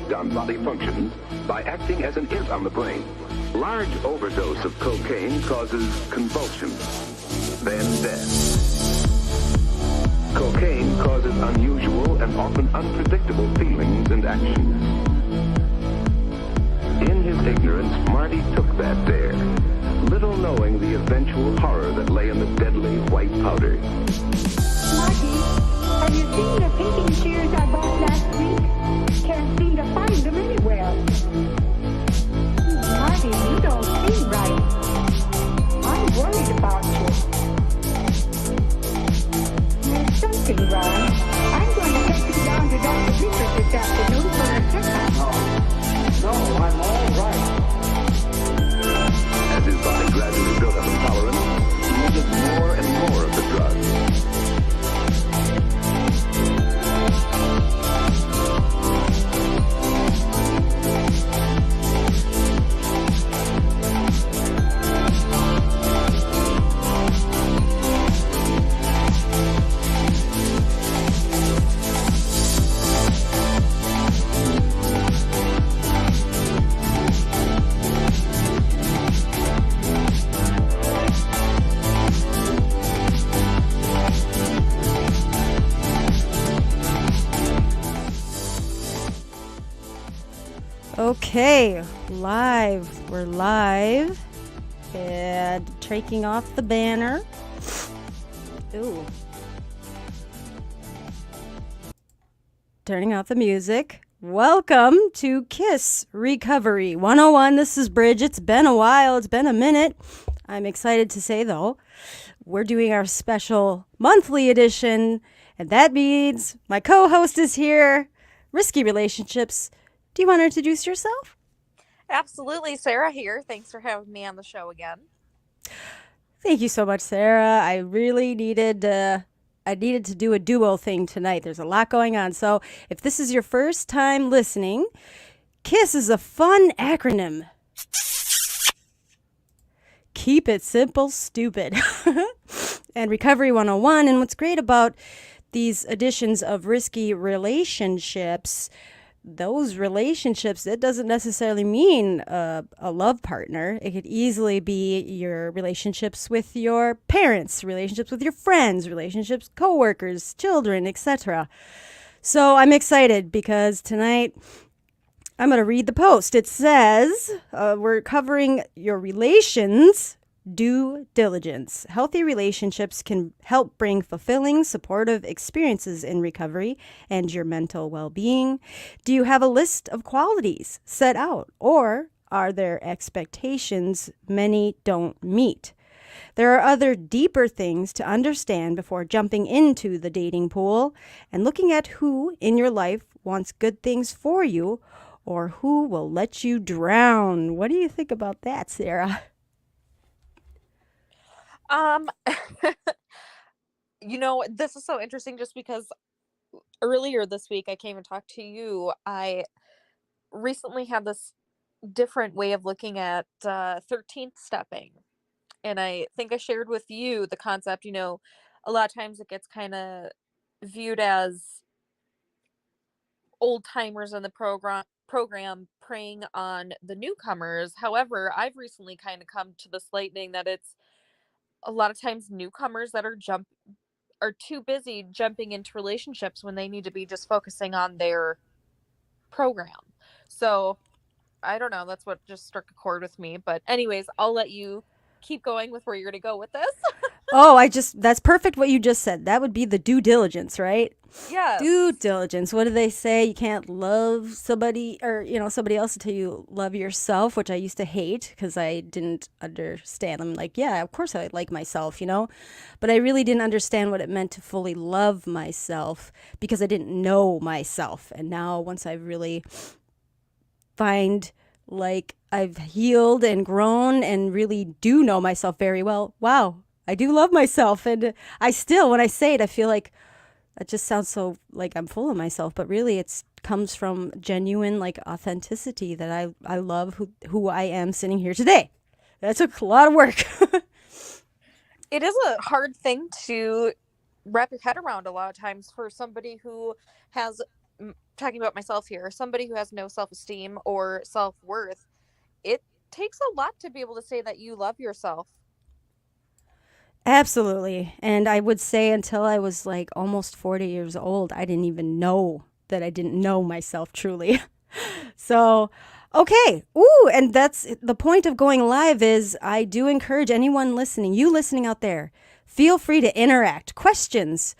effect on body functions by acting as an imp on the brain. Large overdose of cocaine causes convulsions, then death. Cocaine causes unusual and often unpredictable feelings and actions. In his ignorance, Marty took that dare, little knowing the eventual horror that lay in the deadly white powder. Marty, have you seen the pinking shears I bought last week? Can't seem to find them anywhere. Marty, you don't seem right. I'm worried about you. There's something wrong. I'm going to take you down to Dr. Beaker this afternoon for a checkup. No, I'm all right. As his body gradually built up intolerance, he needed more and more of the drug. Okay, live. We're live. And taking off the banner. Ooh. Turning off the music. Welcome to K.I.S.S Recovery 101. This is Bridge. It's been a while. It's been a minute. I'm excited to say, though, we're doing our special monthly edition. And that means my co-host is here. Risky Relationships. Do you want to introduce yourself? Absolutely. Sarah here. Thanks for having me on the show again. Thank you so much, Sarah. I really needed to do a duo thing tonight. There's a lot going on. So if this is your first time listening, KISS is a fun acronym. Keep it simple, stupid. And Recovery 101. And what's great about these editions of Risky Relationships, those relationships, it doesn't necessarily mean a love partner. It could easily be your relationships with your parents, relationships with your friends, relationships, coworkers, children, etc. So I'm excited because tonight I'm going to read the post. It says we're covering your relations. Due diligence. Healthy relationships can help bring fulfilling, supportive experiences in recovery and your mental well-being. Do you have a list of qualities set out, or are there expectations many don't meet? There are other deeper things to understand before jumping into the dating pool and looking at who in your life wants good things for you or who will let you drown. What do you think about that, Sarah? This is so interesting just because earlier this week I came and talked to you. I recently had this different way of looking at 13th stepping. And I think I shared with you the concept, a lot of times it gets kind of viewed as old timers in the program preying on the newcomers. However, I've recently kind of come to this lightning that it's a lot of times newcomers that are too busy jumping into relationships when they need to be just focusing on their program. So I don't know. That's what just struck a chord with me. But anyways, I'll let you keep going with where you're going to go with this. That's perfect what you just said. That would be the due diligence, right? Yes. Due diligence. What do they say? You can't love somebody or, somebody else until you love yourself, which I used to hate because I didn't understand. I'm like, yeah, of course I like myself, but I really didn't understand what it meant to fully love myself because I didn't know myself. And now once I really find like I've healed and grown and really do know myself very well, wow, I do love myself. And I still, when I say it, I feel like that just sounds so like I'm full of myself, but really it comes from genuine like authenticity that I love who I am sitting here today. That took a lot of work. It is a hard thing to wrap your head around a lot of times for somebody who has talking about myself here, somebody who has no self-esteem or self-worth, it takes a lot to be able to say that you love yourself. Absolutely. And I would say until I was like almost 40 years old, I didn't even know that I didn't know myself truly. So, okay. Ooh, and that's the point of going live is I do encourage anyone listening, you listening out there, feel free to interact, questions,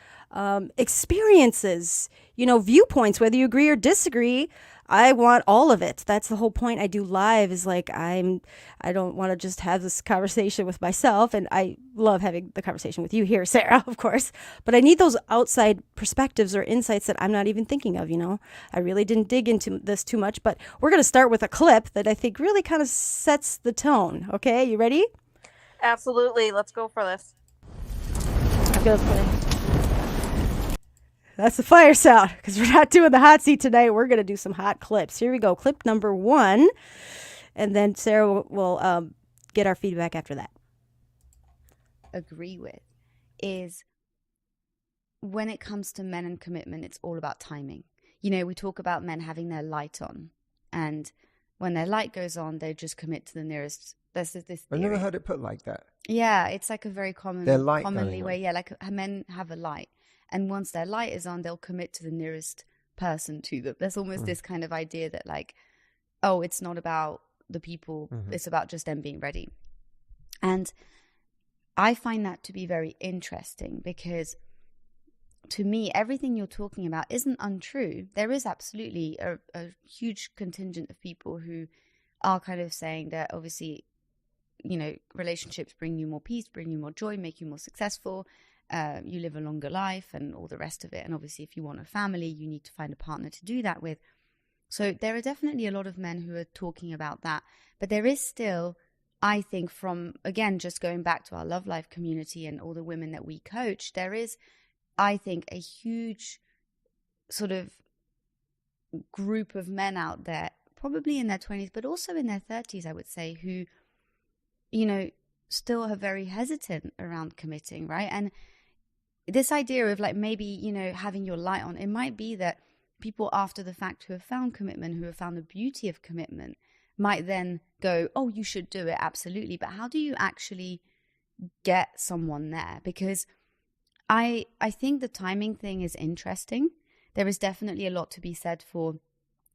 experiences, viewpoints, whether you agree or disagree. I want all of it. That's the whole point. I do live is like I don't want to just have this conversation with myself, and I love having the conversation with you here, Sarah, of course. But I need those outside perspectives or insights that I'm not even thinking of. I really didn't dig into this too much, but we're going to start with a clip that I think really kind of sets the tone. Okay, you ready? Absolutely. Let's go for this. I'm gonna play. That's the fire sound because we're not doing the hot seat tonight. We're going to do some hot clips. Here we go. Clip number 1. And then Sarah will get our feedback after that. Agree with is when it comes to men and commitment, it's all about timing. We talk about men having their light on. And when their light goes on, they just commit to the nearest. This theory. I've never heard it put like that. Yeah, it's like a very commonly way. Yeah, like men have a light. And once their light is on, they'll commit to the nearest person to them. There's almost this kind of idea that like, oh, it's not about the people. It's about just them being ready. And I find that to be very interesting because to me, everything you're talking about isn't untrue. There is absolutely a huge contingent of people who are kind of saying that obviously, relationships bring you more peace, bring you more joy, make you more successful. You live a longer life and all the rest of it. And obviously, if you want a family, you need to find a partner to do that with. So there are definitely a lot of men who are talking about that. But there is still, I think, from, again, just going back to our Love Life community and all the women that we coach, there is, I think, a huge sort of group of men out there, probably in their 20s, but also in their 30s, I would say, who, still are very hesitant around committing, right? And this idea of like maybe, having your light on, it might be that people after the fact who have found commitment, who have found the beauty of commitment, might then go, oh, you should do it, absolutely. But how do you actually get someone there? Because I think the timing thing is interesting. There is definitely a lot to be said for,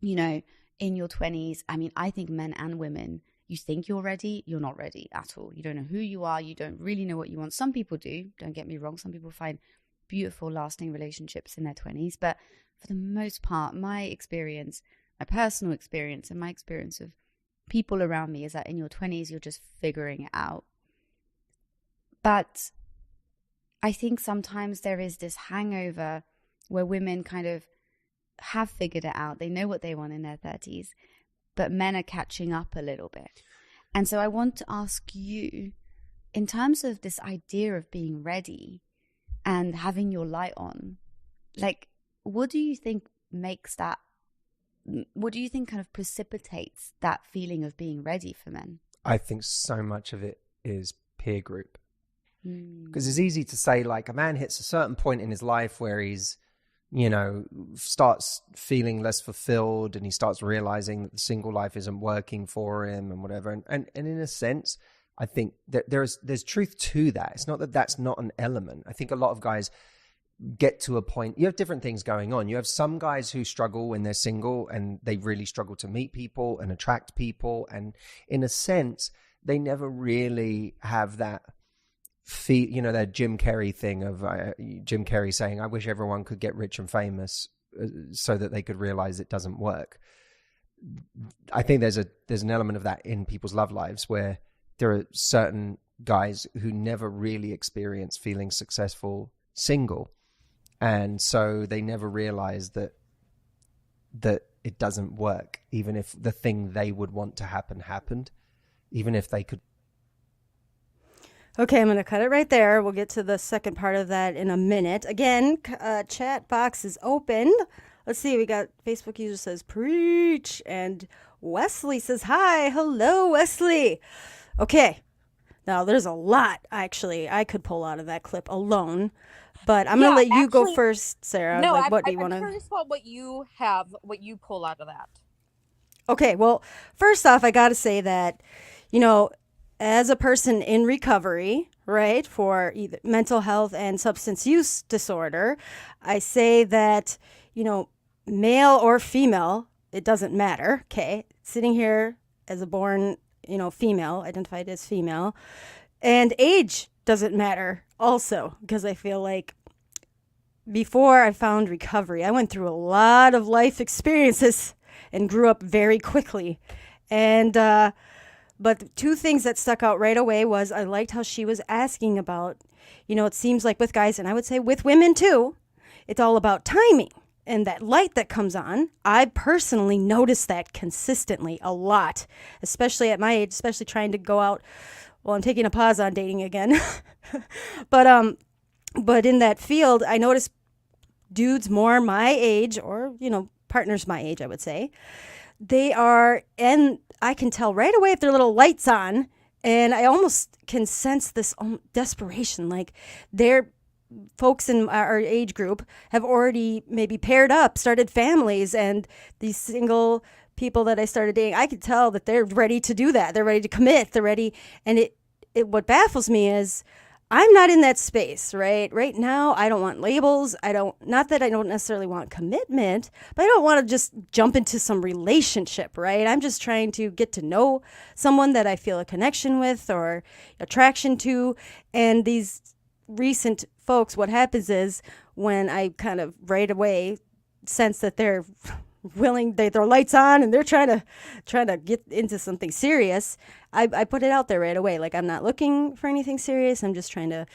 in your 20s. I mean, I think men and women, you think you're ready, you're not ready at all. You don't know who you are. You don't really know what you want. Some people do, don't get me wrong. Some people find beautiful, lasting relationships in their 20s. But for the most part, my experience, my personal experience and my experience of people around me is that in your 20s, you're just figuring it out. But I think sometimes there is this hangover where women kind of have figured it out. They know what they want in their 30s. But men are catching up a little bit. And so I want to ask you, in terms of this idea of being ready and having your light on, like, what do you think makes that, what do you think kind of precipitates that feeling of being ready for men? I think so much of it is peer group. Because it's easy to say, like, a man hits a certain point in his life where he's, starts feeling less fulfilled and he starts realizing that the single life isn't working for him and whatever. And in a sense, I think that there's truth to that. It's not that that's not an element. I think a lot of guys get to a point, you have different things going on. You have some guys who struggle when they're single and they really struggle to meet people and attract people. And in a sense, they never really have that that Jim Carrey thing of Jim Carrey saying, I wish everyone could get rich and famous so that they could realize it doesn't work. I think there's an element of that in people's love lives where there are certain guys who never really experience feeling successful single. And so they never realize that it doesn't work, even if the thing they would want to happen happened, even if they could. Okay, I'm going to cut it right there. We'll get to the second part of that in a minute. Again, chat box is open. Let's see. We got Facebook user says, preach. And Wesley says, hi. Hello, Wesley. Okay. Now, there's a lot, actually, I could pull out of that clip alone. But I'm gonna let you go actually, first, Sarah. no, Like, what do you I'm want to? curious about what you have, what you pull out of that. Okay, well, first off, I got to say that, you know, as a person in recovery, right, for either mental health and substance use disorder, I say that, you know, male or female, it doesn't matter, okay? Sitting here as a born, female, identified as female, and age doesn't matter also, because I feel like before I found recovery, I went through a lot of life experiences and grew up very quickly. And, but the two things that stuck out right away was I liked how she was asking about, it seems like with guys, and I would say with women too, it's all about timing and that light that comes on. I personally noticed that consistently a lot, especially at my age, especially trying to go out. Well, I'm taking a pause on dating again. But in that field, I noticed dudes more my age or, partners my age, I would say, they are, and I can tell right away if their little lights on, and I almost can sense this desperation. Like their folks in our age group have already maybe paired up, started families, and these single people that I started dating, I could tell that they're ready to do that. They're ready to commit. They're ready. And what baffles me is I'm not in that space, right? Right now, I don't want labels. Not that I don't necessarily want commitment, but I don't want to just jump into some relationship, right? I'm just trying to get to know someone that I feel a connection with or attraction to. And these recent folks, what happens is when I kind of right away sense that they're willing, their lights on and they're trying to get into something serious, I put it out there right away. Like, I'm not looking for anything serious. I'm just trying to,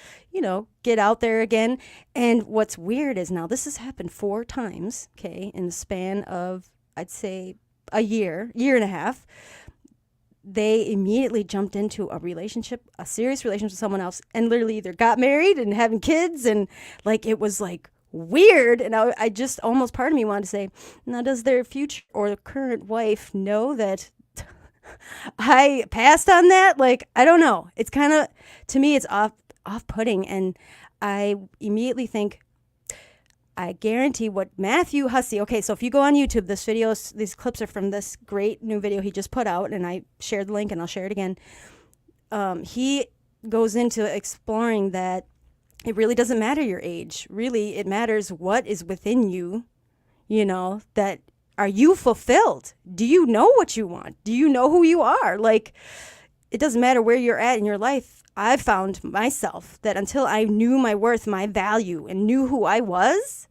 get out there again. And what's weird is now this has happened 4 times, okay, in the span of, I'd say, a year and a half. They immediately jumped into a serious relationship with someone else, and literally either got married and having kids, and like it was like weird. And I just almost, part of me wanted to say, now does their future or current wife know that I passed on that? Like, I don't know. It's kind of, to me, it's off-putting, and I immediately think, I guarantee what Matthew Hussey, okay, so if you go on YouTube, these clips are from this great new video he just put out, and I shared the link and I'll share it again. He goes into exploring that it really doesn't matter your age. Really, it matters what is within you, that are you fulfilled? Do you know what you want? Do you know who you are? Like, it doesn't matter where you're at in your life. I've found myself that until I knew my worth, my value, and knew who I was,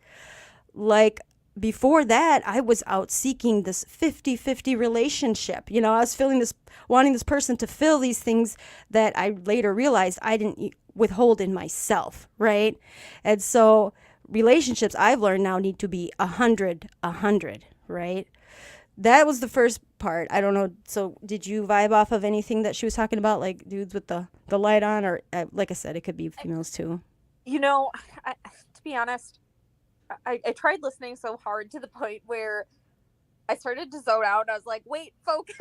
like before that, I was out seeking this 50-50 relationship. I was wanting this person to fill these things that I later realized I didn't withhold in myself, right? And so relationships, I've learned now, need to be 100, right? That was the first part. I don't know. So did you vibe off of anything that she was talking about, like dudes with the light on, or like I said, it could be females too? To be honest, I tried listening so hard to the point where I started to zone out. And I was like, wait, focus.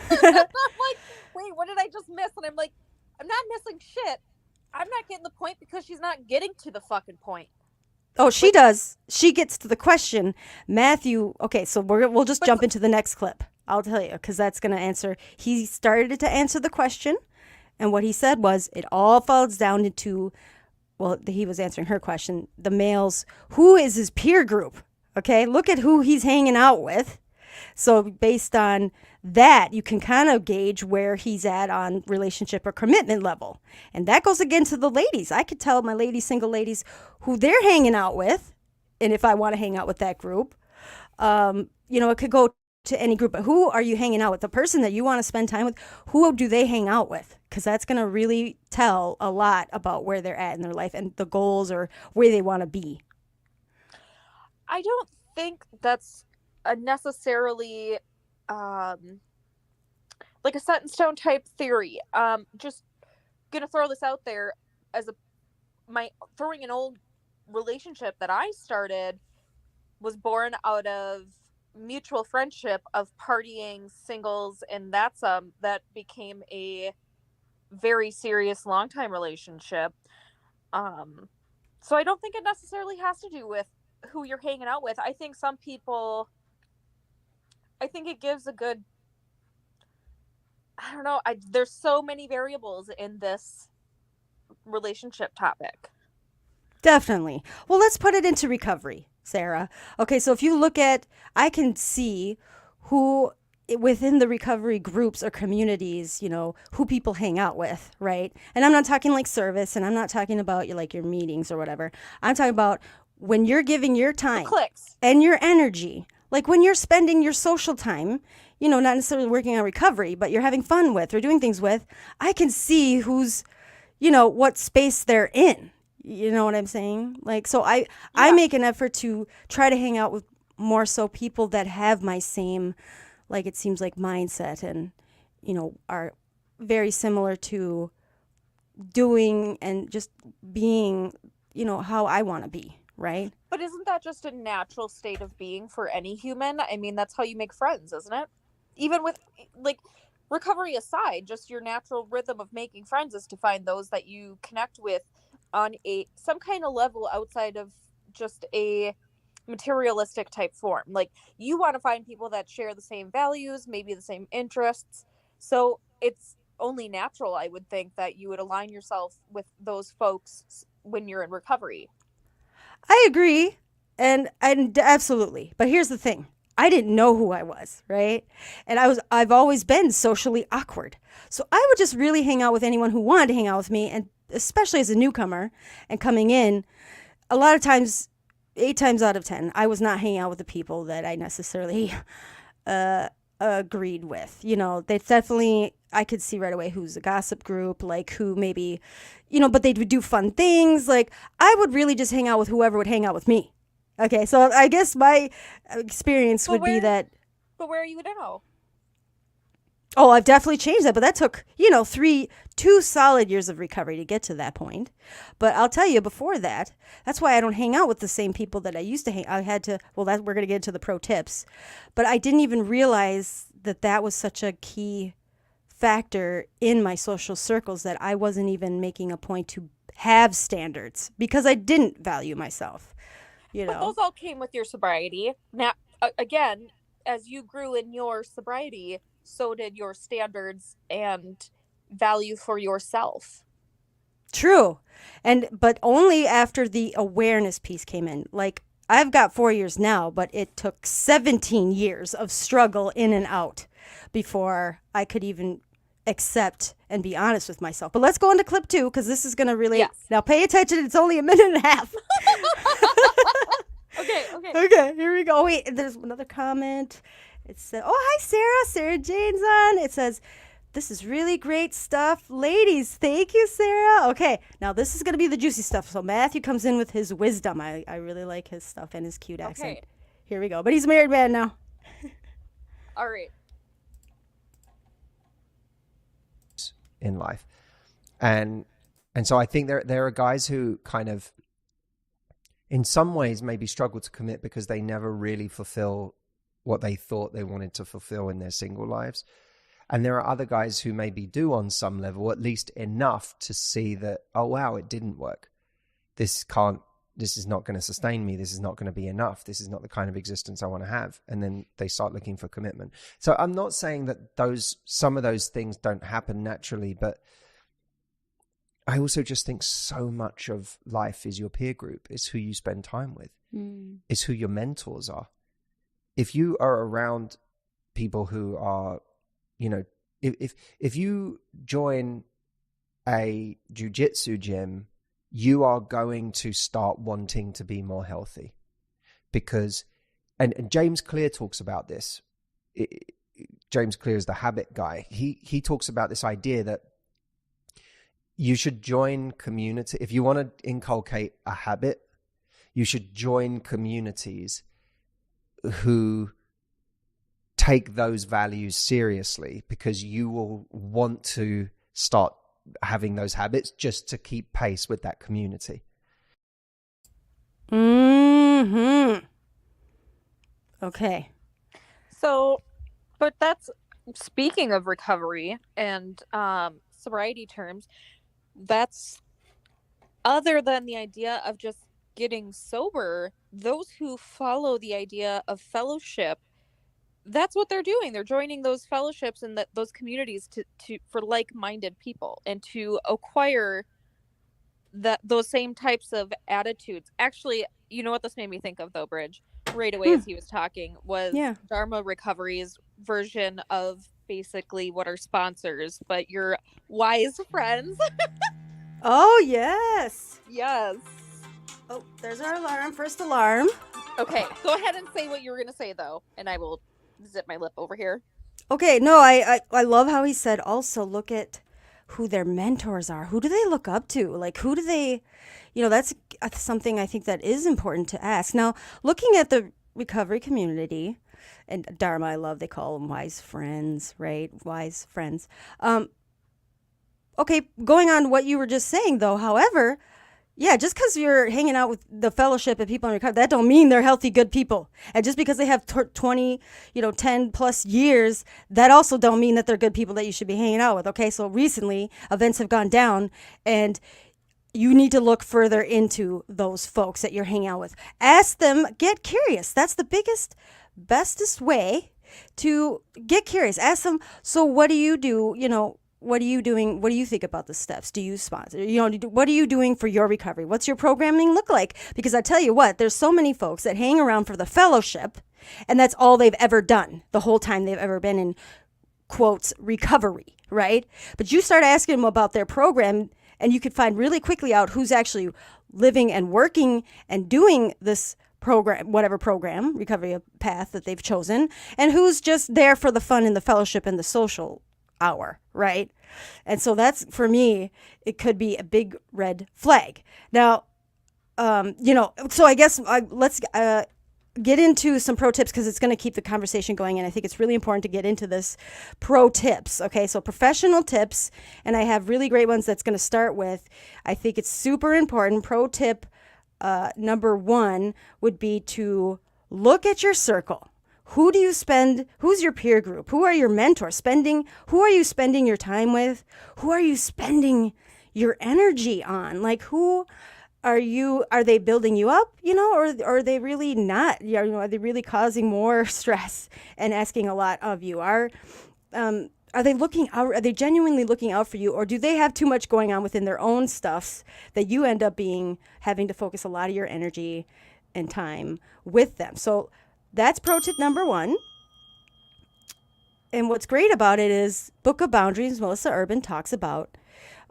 I'm like, wait, what did I just miss? And I'm like, I'm not missing shit. I'm not getting the point because she's not getting to the fucking point. Oh, she does. She gets to the question. Matthew, okay, so we'll just jump into the next clip. I'll tell you, because that's going to answer. He started to answer the question, and what he said was it all falls down into, well, he was answering her question, the males, who is his peer group? Okay, look at who he's hanging out with. So based on that, you can kind of gauge where he's at on relationship or commitment level. And that goes again to the ladies. I could tell my single ladies, who they're hanging out with. And if I want to hang out with that group, it could go to any group. But who are you hanging out with? The person that you want to spend time with, who do they hang out with? Because that's going to really tell a lot about where they're at in their life and the goals or where they want to be. I don't think that's necessarily like a set in stone type theory. Just gonna throw this out there as throwing an old relationship that I started was born out of mutual friendship of partying, singles, and that became a very serious long time relationship. So I don't think it necessarily has to do with who you're hanging out with. I think some people, I think it gives a good, I don't know, there's so many variables in this relationship topic. Definitely. Well, let's put it into recovery, Sarah. Okay, so if you look at, I can see who within the recovery groups or communities, who people hang out with, right? And I'm not talking like service, and I'm not talking about your meetings or whatever. I'm talking about when you're giving your time clicks and your energy, like when you're spending your social time, not necessarily working on recovery, but you're having fun with or doing things with, I can see who's, what space they're in. You know what I'm saying? So I make an effort to try to hang out with more so people that have my same, it seems like mindset and, are very similar to doing and just being, how I want to be, right? But isn't that just a natural state of being for any human? I mean, that's how you make friends, isn't it? Even with, recovery aside, just your natural rhythm of making friends is to find those that you connect with on some kind of level outside of just a materialistic type form. You want to find people that share the same values, maybe the same interests. So it's only natural, I would think, that you would align yourself with those folks when you're in recovery. I agree. And absolutely. But here's the thing. I didn't know who I was, right? And I've always been socially awkward. So I would just really hang out with anyone who wanted to hang out with me, and especially as a newcomer and coming in, a lot of times, 8 times out of 10, I was not hanging out with the people that I necessarily agreed with. They definitely, I could see right away who's a gossip group, who maybe, but they would do fun things. I would really just hang out with whoever would hang out with me. Okay, so I guess my experience would be that. But where are you now? Oh, I've definitely changed that, but that took, 2 solid years of recovery to get to that point. But I'll tell you, before that, that's why I don't hang out with the same people that I used to hang. I had to, we're going to get into the pro tips, but I didn't even realize that was such a key factor in my social circles, that I wasn't even making a point to have standards because I didn't value myself. But those all came with your sobriety. Now, again, as you grew in your sobriety, so did your standards and value for yourself. True. But only after the awareness piece came in. I've got 4 years now, but it took 17 years of struggle in and out before I could even accept and be honest with myself. But let's go into clip 2, because this is going to really... Yes. Now pay attention. It's only a minute and a half. Okay, here we go. Wait, there's another comment. It said, oh, hi, Sarah. Sarah Jane's on. It says, this is really great stuff. Ladies, thank you, Sarah. Okay, now this is going to be the juicy stuff. So Matthew comes in with his wisdom. I really like his stuff and his cute accent. Okay. Here we go. But he's a married man now. All right. In life. And so I think there are guys who kind of, in some ways, maybe struggle to commit because they never really fulfill what they thought they wanted to fulfill in their single lives. And there are other guys who maybe do on some level, at least enough to see that, oh, wow, it didn't work. This is not going to sustain me. This is not going to be enough. This is not the kind of existence I want to have. And then they start looking for commitment. So I'm not saying that some of those things don't happen naturally, but I also just think so much of life is your peer group. It's who you spend time with. It's who your mentors are. If you are around people who are, if you join a jiu-jitsu gym, you are going to start wanting to be more healthy because, and James Clear talks about this. James Clear is the habit guy. He talks about this idea that you should join community. If you want to inculcate a habit, you should join communities who take those values seriously, because you will want to start having those habits just to keep pace with that community. Okay. So, but that's, speaking of recovery and sobriety terms, that's other than the idea of just getting sober, those who follow the idea of fellowship, that's what they're doing. They're joining those fellowships and those communities to for like-minded people and to acquire those same types of attitudes. Actually, you know what this made me think of though, Bridge, right away as he was talking, was Yeah. Dharma Recovery's version of basically what are sponsors, but your wise friends. Oh, yes. Yes. Oh, there's our alarm. First alarm. Okay, go ahead and say what you were going to say though, and I will zip my lip over here. Okay, no, I love how he said also look at who their mentors are. Who do they look up to? Like, who do they, that's something I think that is important to ask. Now, looking at the recovery community, and Dharma, I love, they call them wise friends, right? Wise friends. Okay, going on what you were just saying, though, however, yeah, just because you're hanging out with the fellowship and people in recovery, that don't mean they're healthy, good people. And just because they have 20, 10 plus years, that also don't mean that they're good people that you should be hanging out with. Okay, so recently events have gone down and you need to look further into those folks that you're hanging out with. Ask them, get curious. That's the bestest way to get curious. Ask them, so what do you do, what are you doing? What do you think about the steps? Do you sponsor? What are you doing for your recovery? What's your programming look like? Because I tell you what, there's so many folks that hang around for the fellowship, and that's all they've ever done the whole time they've ever been in, quotes, recovery, right? But you start asking them about their program, and you could find really quickly out who's actually living and working and doing this program, whatever program, recovery path that they've chosen, and who's just there for the fun and the fellowship and the social hour, right? And so that's, for me, it could be a big red flag. Now, so I guess let's get into some pro tips because it's going to keep the conversation going. And I think it's really important to get into this pro tips. Okay, so professional tips, and I have really great ones that's going to start with, I think it's super important. Pro tip number 1 would be to look at your circle. Who do you spend? Who's your peer group? Who are your mentors? Who are you spending your time with? Who are you spending your energy on? Like, who are they building you up, or are they really not? Are they really causing more stress and asking a lot of you? Are they looking out? Are they genuinely looking out for you, or do they have too much going on within their own stuffs that you end up having to focus a lot of your energy and time with them? So that's pro tip number 1. And what's great about it is Book of Boundaries, Melissa Urban talks about.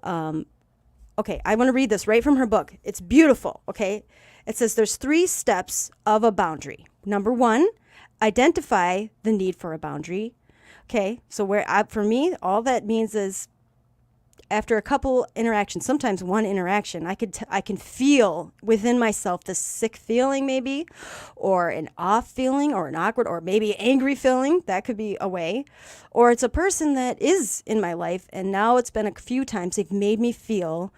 Okay, I want to read this right from her book. It's beautiful, okay? It says there's 3 steps of a boundary. Number 1, identify the need for a boundary. Okay, so for me, all that means is after a couple interactions, sometimes one interaction, I can feel within myself this sick feeling maybe, or an off feeling, or an awkward, or maybe angry feeling. That could be a way. Or it's a person that is in my life, and now it's been a few times they've made me feel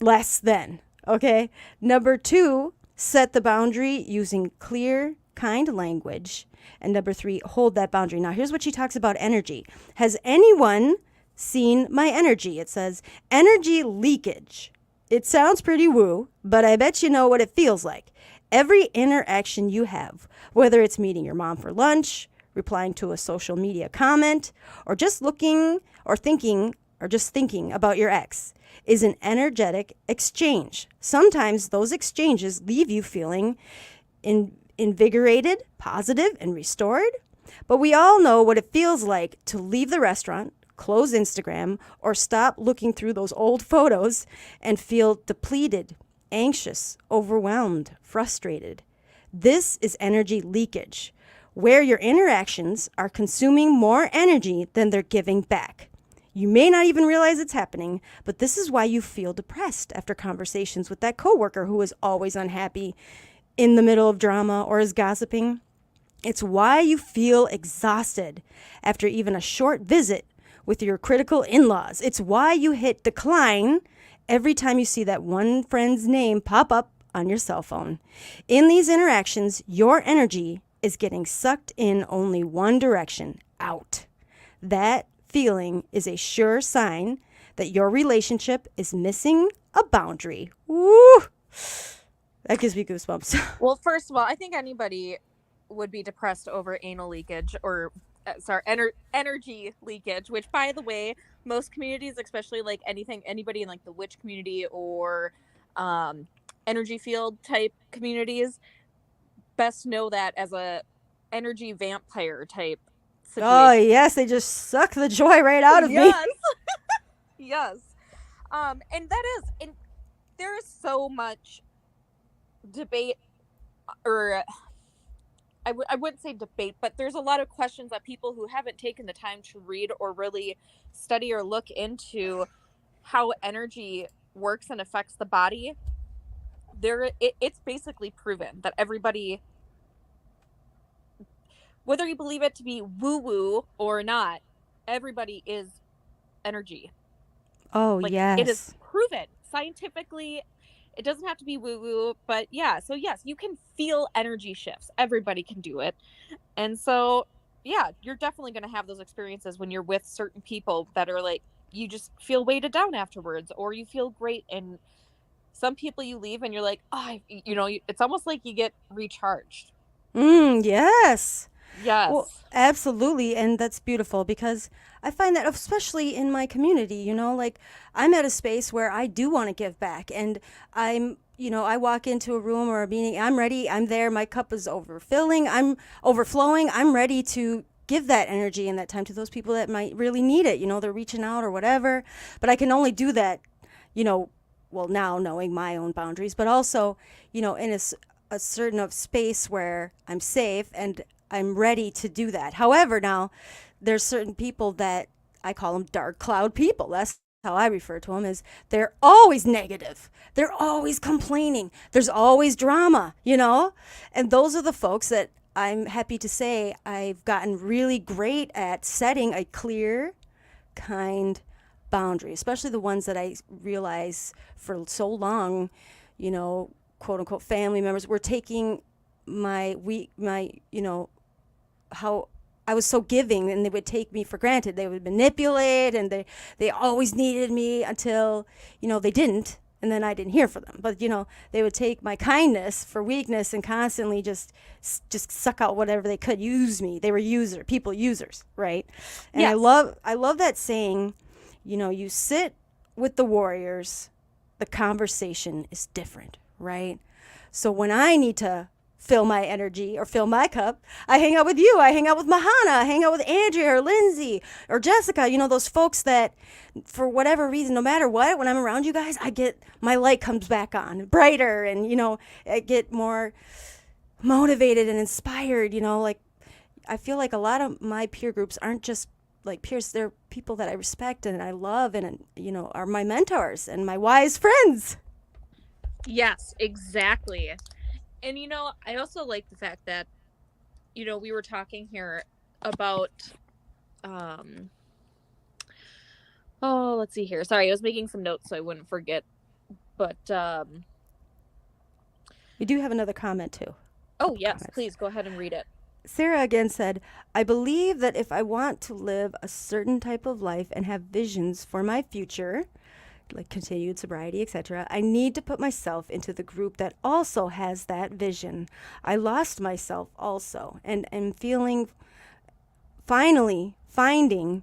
less than. Okay? Number 2, set the boundary using clear, kind language. And number 3, hold that boundary. Now, here's what she talks about energy. Has anyone seen my energy? It says energy leakage. It sounds pretty woo, but I bet you know what it feels like. Every interaction you have, whether it's meeting your mom for lunch, replying to a social media comment, or just looking or thinking or just thinking about your ex, is an energetic exchange. Sometimes those exchanges leave you feeling invigorated, positive, and restored. But we all know what it feels like to leave the restaurant, close Instagram, or stop looking through those old photos and feel depleted, anxious, overwhelmed, frustrated. This is energy leakage, where your interactions are consuming more energy than they're giving back. You may not even realize it's happening, but this is why you feel depressed after conversations with that coworker who is always unhappy in the middle of drama or is gossiping. It's why you feel exhausted after even a short visit with your critical in-laws. It's why you hit decline every time you see that one friend's name pop up on your cell phone. In these interactions, your energy is getting sucked in only one direction, out. That feeling is a sure sign that your relationship is missing a boundary? Woo! That gives me goosebumps. Well, first of all, I think anybody would be depressed over anal leakage or energy leakage, which, by the way, most communities, especially like anybody in like the witch community or energy field type communities, best know that as a energy vampire type situation. Oh, yes, they just suck the joy right out of me. Yes. And that is, and there is so much debate, or I wouldn't say debate, but there's a lot of questions that people who haven't taken the time to read or really study or look into how energy works and affects the body. It's basically proven that everybody, whether you believe it to be woo-woo or not, everybody is energy. Oh, like, yes. It is proven scientifically. It doesn't have to be woo-woo, but yeah. So yes, you can feel energy shifts. Everybody can do it. And so, yeah, you're definitely going to have those experiences when you're with certain people that are like, you just feel weighted down afterwards, or you feel great. And some people you leave and you're like, oh, it's almost like you get recharged. Yes. Yes. Well, absolutely. And that's beautiful because I find that especially in my community, like I'm at a space where I do want to give back, and I walk into a room or a meeting, I'm ready, I'm there, my cup is overflowing, I'm ready to give that energy and that time to those people that might really need it. They're reaching out or whatever, but I can only do that, well, now knowing my own boundaries, but also, in a certain of space where I'm safe and I'm ready to do that. However, now there's certain people that I call them dark cloud people. That's how I refer to them, is they're always negative. They're always complaining. There's always drama, and those are the folks that I'm happy to say I've gotten really great at setting a clear, kind boundary, especially the ones that I realize for so long, quote unquote family members were taking how I was so giving, and they would take me for granted. They would manipulate, and they always needed me until, they didn't, and then I didn't hear from them. But, they would take my kindness for weakness and constantly just suck out whatever they could, use me. They were people users, right? And yes. I love that saying, you sit with the warriors, the conversation is different, right? So when I need to fill my energy or fill my cup, I hang out with you. I hang out with Mahana. I hang out with Andrea or Lindsay or Jessica. Those folks that, for whatever reason, no matter what, when I'm around you guys, my light comes back on brighter, and, I get more motivated and inspired. Like I feel like a lot of my peer groups aren't just like peers. They're people that I respect and I love and, are my mentors and my wise friends. Yes, exactly. And, I also like the fact that, we were talking here about, let's see here. Sorry, I was making some notes so I wouldn't forget. But, we do have another comment too. Oh, yes, please go ahead and read it. Sarah again said, I believe that if I want to live a certain type of life and have visions for my future, like continued sobriety, etc., I need to put myself into the group that also has that vision. I lost myself also, and am finally finding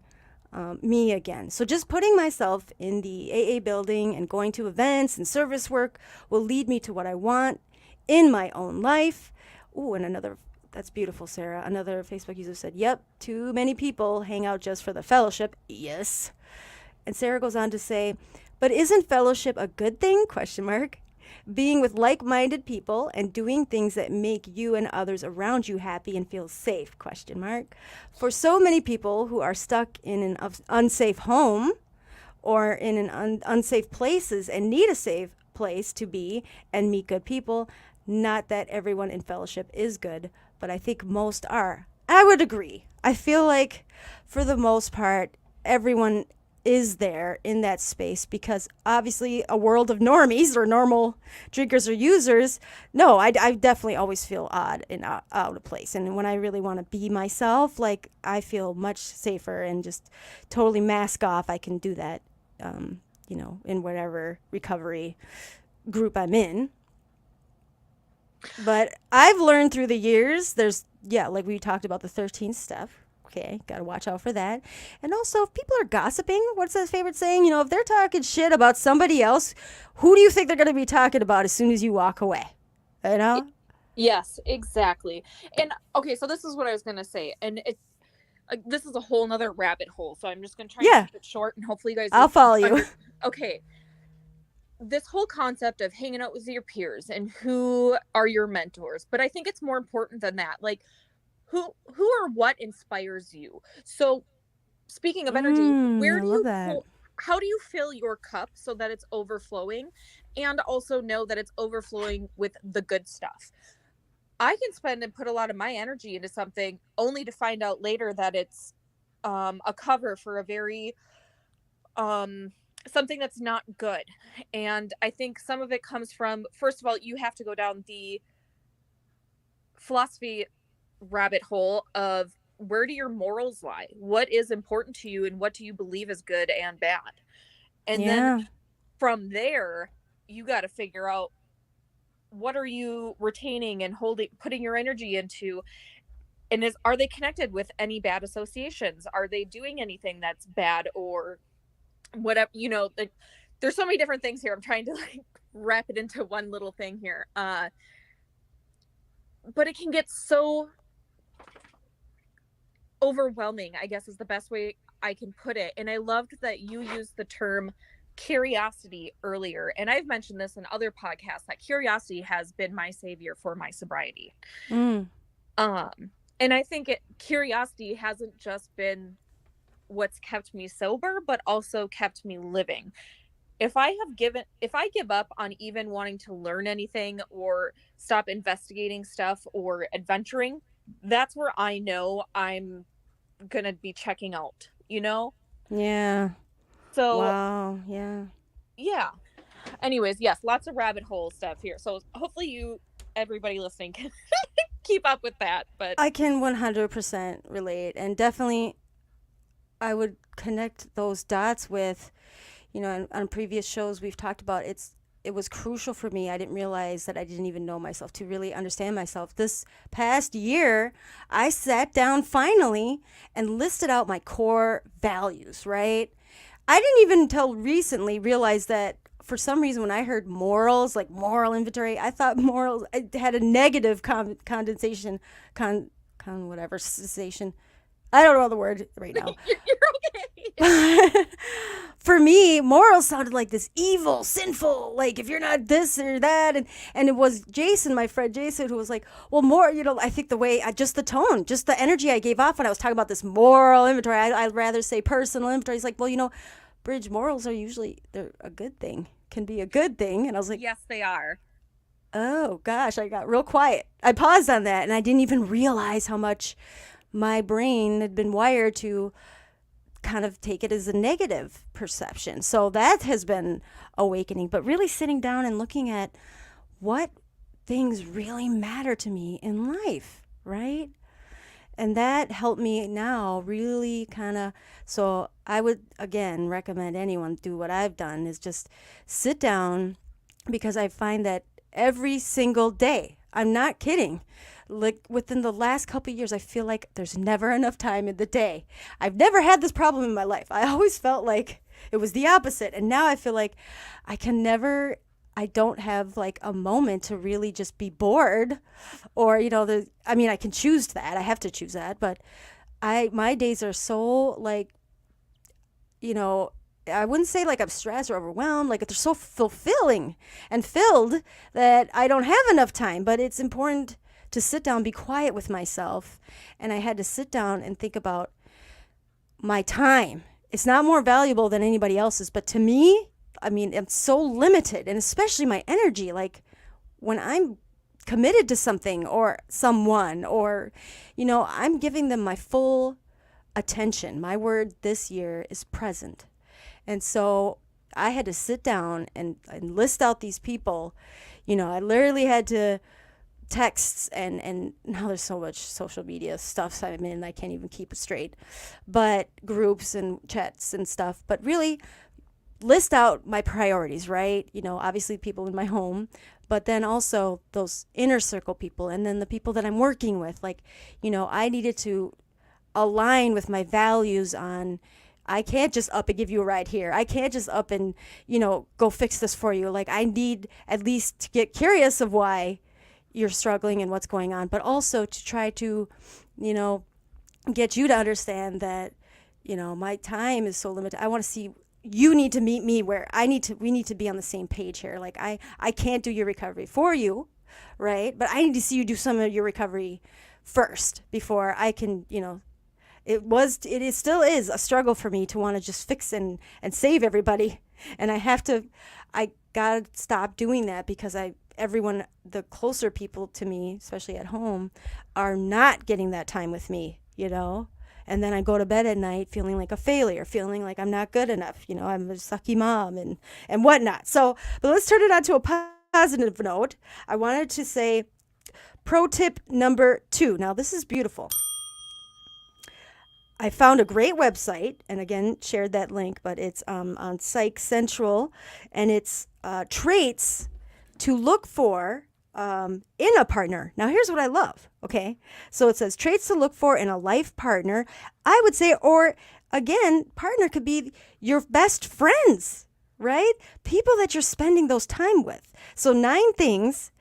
me again. So just putting myself in the AA building and going to events and service work will lead me to what I want in my own life. Ooh, and that's beautiful, Sarah. Another Facebook user said, yep, too many people hang out just for the fellowship. Yes. And Sarah goes on to say, but isn't fellowship a good thing? ? Being with like-minded people and doing things that make you and others around you happy and feel safe? ? For so many people who are stuck in an unsafe home or in an unsafe places and need a safe place to be and meet good people, not that everyone in fellowship is good, but I think most are. I would agree. I feel like for the most part, everyone is there in that space, because obviously a world of normies or normal drinkers or users, no, I definitely always feel odd and out of place. And when I really want to be myself, I feel much safer and just totally mask off. I can do that, in whatever recovery group I'm in. But I've learned through the years, like we talked about the 13th step. Okay, got to watch out for that. And also, if people are gossiping, what's that favorite saying? If they're talking shit about somebody else, who do you think they're going to be talking about as soon as you walk away? Yes, exactly. And okay, so this is what I was going to say. And this is a whole nother rabbit hole. So I'm just going to try to keep it short, and hopefully you guys I'll follow you. Okay. This whole concept of hanging out with your peers and who are your mentors. But I think it's more important than that. Like, who or what inspires you? So speaking of energy, how do you fill your cup so that it's overflowing, and also know that it's overflowing with the good stuff? I can spend and put a lot of my energy into something only to find out later that it's a cover for a very something that's not good. And I think some of it comes from, first of all, you have to go down the philosophy rabbit hole of, where do your morals lie? What is important to you, and what do you believe is good and bad? And then from there, you got to figure out, what are you retaining and putting your energy into, and are they connected with any bad associations? Are they doing anything that's bad, or whatever? There's so many different things here. I'm trying to wrap it into one little thing here. But it can get so overwhelming, I guess is the best way I can put it. And I loved that you used the term curiosity earlier. And I've mentioned this in other podcasts, that curiosity has been my savior for my sobriety. And I think curiosity hasn't just been what's kept me sober, but also kept me living. If I give up on even wanting to learn anything, or stop investigating stuff or adventuring, that's where I know I'm gonna be checking out, Yeah. So wow. Yeah. Anyways, yes, lots of rabbit hole stuff here. So hopefully everybody listening can keep up with that. But I can 100% relate, and definitely I would connect those dots with, on previous shows we've talked about, it was crucial for me. I didn't realize that I didn't even know myself, to really understand myself. This past year, I sat down finally and listed out my core values, right? I didn't even until recently realize that, for some reason, when I heard morals, like moral inventory, I thought morals had a negative condensation, cessation. I don't know the word right now. You're okay. For me, morals sounded like this evil, sinful, like if you're not this or that. And it was Jason, my friend Jason, who was like, well, I think the way, just the tone, just the energy I gave off when I was talking about this moral inventory, I'd rather say personal inventory. He's like, well, Bridge, morals are usually, they're a good thing, can be a good thing. And I was like, yes, they are. Oh, gosh, I got real quiet. I paused on that, and I didn't even realize how much my brain had been wired to kind of take it as a negative perception. So that has been awakening, but really sitting down and looking at what things really matter to me in life, right? And that helped me now really so I would, again, recommend anyone do what I've done, is just sit down, because I find that every single day, I'm not kidding, like within the last couple of years, I feel like there's never enough time in the day. I've never had this problem in my life. I always felt like it was the opposite. And now I feel like I don't have like a moment to really just be bored, or, I can choose that. I have to choose that. But my days are so like, I wouldn't say like I'm stressed or overwhelmed, like they're so fulfilling and filled that I don't have enough time. But it's important to sit down, be quiet with myself. And I had to sit down and think about my time. It's not more valuable than anybody else's, but to me, it's so limited, and especially my energy. Like when I'm committed to something or someone, or, I'm giving them my full attention. My word this year is present. And so I had to sit down and list out these people. I literally had to texts, and now there's so much social media stuff I'm in, I can't even keep it straight, but groups and chats and stuff. But really list out my priorities, right? Obviously people in my home, but then also those inner circle people, and then the people that I'm working with. Like, I needed to align with my values on, I can't just up and give you a ride here. I can't just up and, go fix this for you. Like, I need at least to get curious of why you're struggling and what's going on, but also to try to, get you to understand that, my time is so limited. I want to see, you need to meet me where we need to be on the same page here. Like, I can't do your recovery for you, right? But I need to see you do some of your recovery first before I can, still is a struggle for me to want to just fix and save everybody. And I gotta stop doing that, because everyone, the closer people to me, especially at home, are not getting that time with me, And then I go to bed at night feeling like a failure, feeling like I'm not good enough, I'm a sucky mom and whatnot. So, but let's turn it on to a positive note. I wanted to say pro tip number 2. Now, this is beautiful. I found a great website, and again, shared that link, but it's on Psych Central, and it's traits to look for in a partner. Now, here's what I love, okay? So it says traits to look for in a life partner, I would say, or again, partner could be your best friends, right? People that you're spending those time with. So 9 things,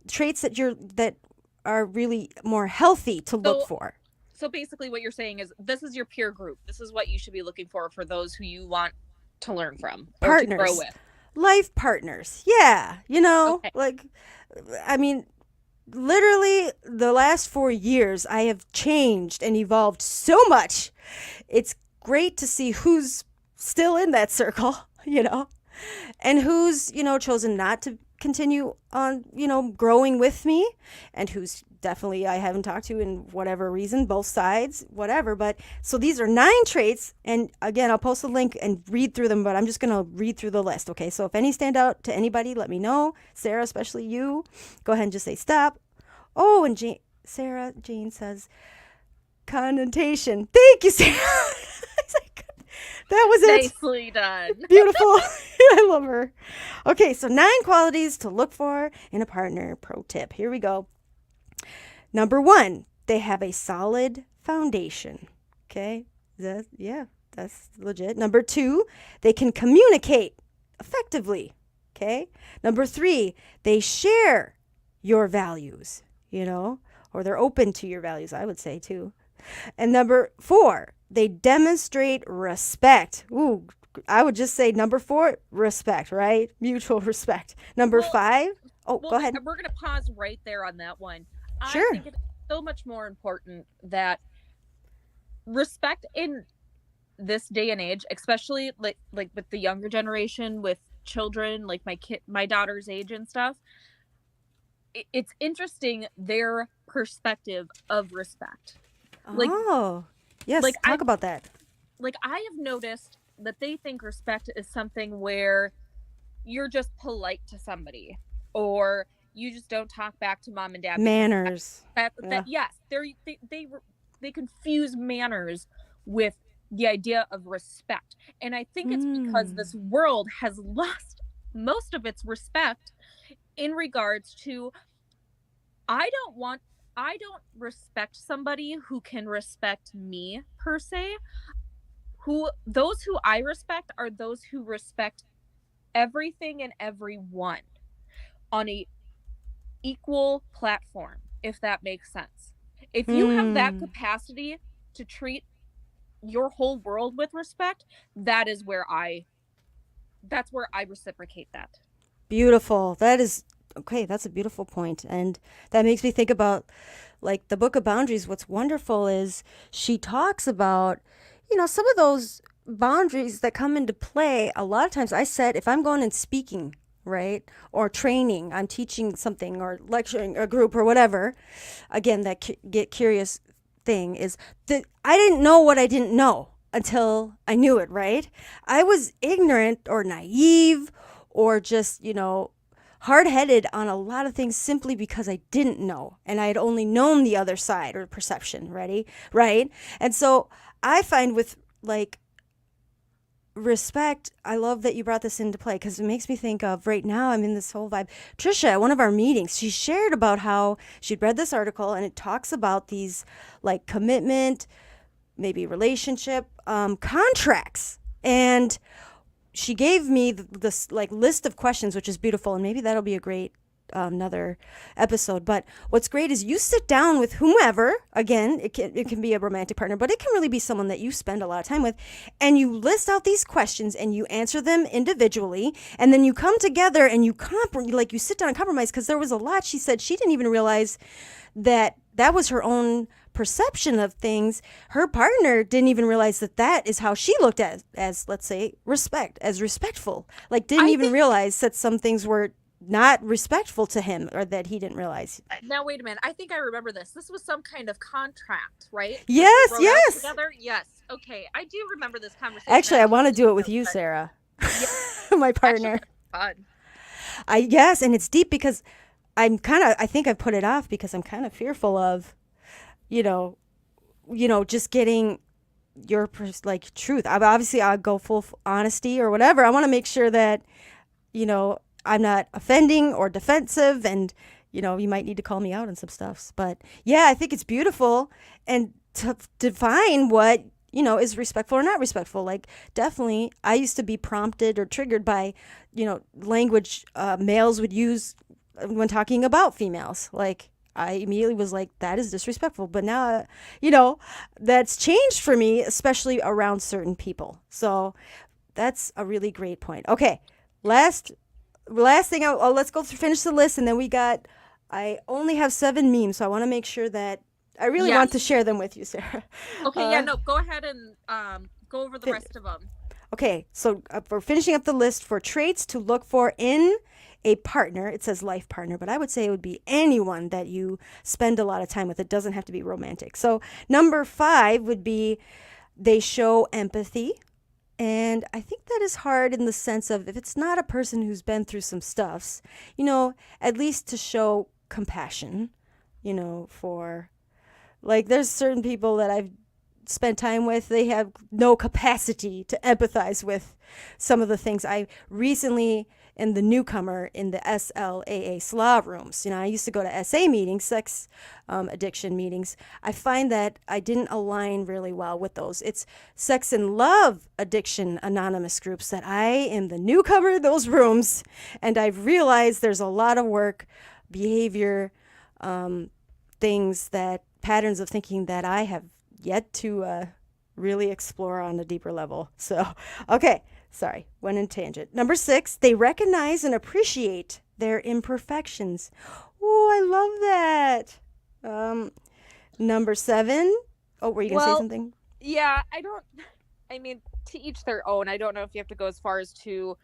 traits that are really more healthy to look for. So basically what you're saying is this is your peer group. This is what you should be looking for those who you want to learn from or partners. To grow with. Life partners. Yeah. Okay. Like, I mean, literally the last 4 years, I have changed and evolved so much. It's great to see who's still in that circle, and who's, chosen not to continue on, growing with me, and who's definitely I haven't talked to in whatever reason, both sides, whatever. But so these are 9 traits, and again, I'll post a link and read through them, but I'm just going to read through the list. Okay, so if any stand out to anybody, let me know. Sarah, especially you, go ahead and just say stop. Oh, and Jane says connotation. Thank you, Sarah. That was it. Nicely done. Beautiful. I love her. Okay, so 9 qualities to look for in a partner. Pro tip. Here we go. Number 1, they have a solid foundation. Okay, that's legit. Number 2, they can communicate effectively. Okay. Number 3, they share your values, or they're open to your values, I would say too. And number 4, they demonstrate respect. Ooh, I would just say number 4, respect, right? Mutual respect. Number 5. Oh, go ahead. We're going to pause right there on that one. Sure. I think it's so much more important that respect in this day and age, especially like with the younger generation, with children, like my daughter's age and stuff. It's interesting their perspective of respect. Yes. Like talk about that. Like I have noticed that they think respect is something where you're just polite to somebody, or you just don't talk back to mom and dad. Manners. Yes, they confuse manners with the idea of respect, and I think it's because this world has lost most of its respect in regards to I don't respect somebody who can respect me per se. Those who I respect are those who respect everything and everyone on a equal platform, if that makes sense. If you have that capacity to treat your whole world with respect, that's where I reciprocate that. Beautiful. That's a beautiful point. And that makes me think about like the book of boundaries. What's wonderful is she talks about, some of those boundaries that come into play. A lot of times I said, if I'm going and speaking, right, or training, I'm teaching something or lecturing a group or whatever, again, that get curious thing is that I didn't know what I didn't know until I knew it, right? I was ignorant or naive or just, hard-headed on a lot of things simply because I didn't know, and I had only known the other side or perception, right? And so I find with like respect, I love that you brought this into play because it makes me think of right now, I'm in this whole vibe. Trisha, at one of our meetings, she shared about how she'd read this article and it talks about these like commitment, maybe relationship contracts. And she gave me this like list of questions, which is beautiful. And maybe that'll be a great another episode. But what's great is you sit down with whomever, again, it can be a romantic partner, but it can really be someone that you spend a lot of time with, and you list out these questions and you answer them individually, and then you come together and you you sit down and compromise, because there was a lot she said she didn't even realize that was her own perception of things. Her partner didn't even realize that is how she looked at as let's say respectful, like didn't even realize that some things were not respectful to him, or that he didn't realize. Now wait a minute, I think I remember this was some kind of contract, right? Yes. Together? Yes. Okay, I do remember this conversation. Actually, I want to do it with you, Sarah. My partner. Fun. Yes, and it's deep because I think I've put it off because I'm kind of fearful of just getting your truth. I'll go full honesty or whatever. I want to make sure that I'm not offending or defensive, and you might need to call me out on some stuff. But yeah, I think it's beautiful, and to define what is respectful or not respectful. Like, definitely, I used to be prompted or triggered by language males would use when talking about females. Like, I immediately was like, that is disrespectful. But now, that's changed for me, especially around certain people. So that's a really great point. Okay, last thing, let's go finish the list, and then I only have 7 memes, so I want to make sure that I really want to share them with you, Sarah. Okay, go ahead and go over the rest of them. Okay, so we're finishing up the list for traits to look for in a partner. It says life partner, but I would say it would be anyone that you spend a lot of time with. It doesn't have to be romantic. So number 5 would be they show empathy. And I think that is hard in the sense of if it's not a person who's been through some stuffs, at least to show compassion, for like there's certain people that I've spent time with, they have no capacity to empathize with some of the things. I recently, in the newcomer in the SLAA SLA rooms, I used to go to SA meetings, sex addiction meetings. I find that I didn't align really well with those. It's sex and love addiction anonymous groups that I am the newcomer in those rooms, and I've realized there's a lot of work, behavior, patterns of thinking that I have yet to really explore on a deeper level. So, okay. Sorry, went in tangent. Number 6, they recognize and appreciate their imperfections. Oh, I love that. Number 7. Oh, were you going to say something? Yeah, to each their own. I don't know if you have to go as far as to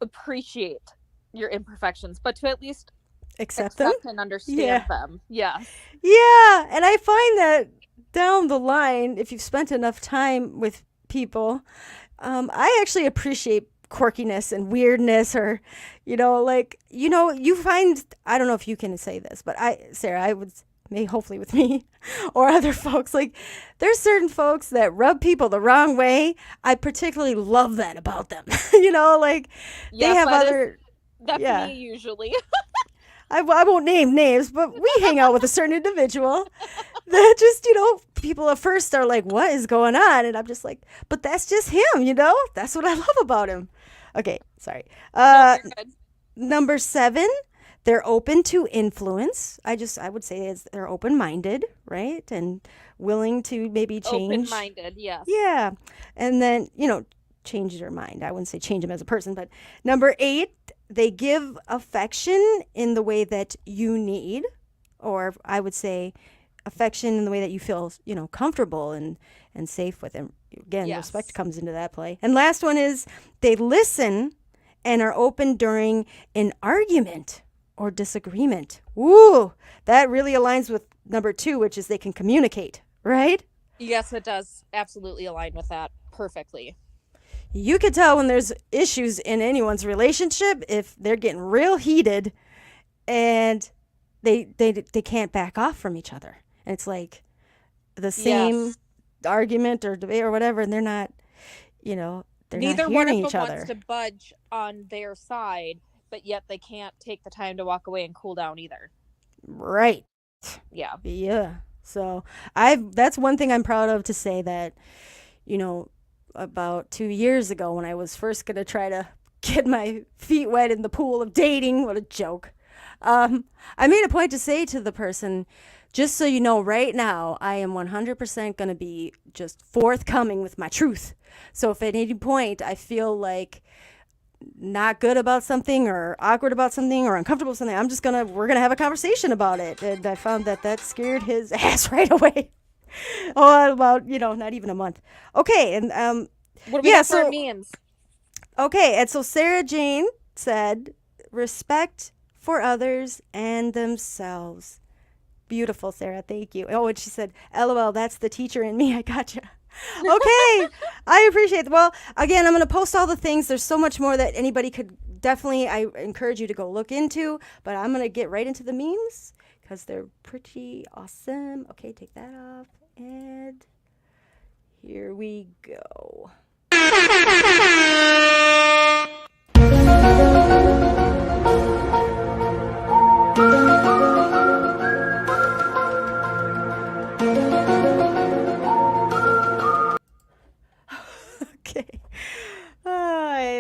appreciate your imperfections, but to at least accept them and understand them. Yeah. Yeah, and I find that down the line, if you've spent enough time with people, I actually appreciate quirkiness and weirdness, or, you find, I don't know if you can say this, but Sarah, I would hopefully with me or other folks, like there's certain folks that rub people the wrong way. I particularly love that about them. They have other. That's me usually. I won't name names, but we hang out with a certain individual that just, people at first are like, what is going on? And I'm just like, but that's just him, That's what I love about him. Okay, sorry. Number 7, they're open to influence. I would say they're open-minded, right? And willing to maybe change. Open-minded, yes. Yeah. And then, change their mind. I wouldn't say change them as a person, but number 8, they give affection in the way that you need, or I would say affection in the way that you feel, comfortable and safe with them. Again, respect comes into that play. And last one is they listen and are open during an argument or disagreement. Ooh, that really aligns with number 2, which is they can communicate, right? Yes, it does absolutely align with that perfectly. You could tell when there's issues in anyone's relationship if they're getting real heated and they can't back off from each other. And it's like the same argument or debate or whatever, and they're not, they're Neither not one hearing of each them other. wants to budge on their side, but yet they can't take the time to walk away and cool down either. Right. Yeah. Yeah. So that's one thing I'm proud of to say that, about 2 years ago when I was first going to try to get my feet wet in the pool of dating, what a joke. I made a point to say to the person, just so you know, right now, I am 100% going to be just forthcoming with my truth. So if at any point I feel like not good about something or awkward about something or uncomfortable with something, we're going to have a conversation about it. And I found that scared his ass right away. About, not even a month. Okay. And, what do we got for our memes? Okay. And so Sarah Jane said, respect for others and themselves. Beautiful, Sarah. Thank you. Oh, and she said, LOL, that's the teacher in me. I gotcha. Okay. I appreciate it. Well, again, I'm going to post all the things. There's so much more that anybody could I encourage you to go look into, but I'm going to get right into the memes because they're pretty awesome. Okay, take that off. And here we go. Okay.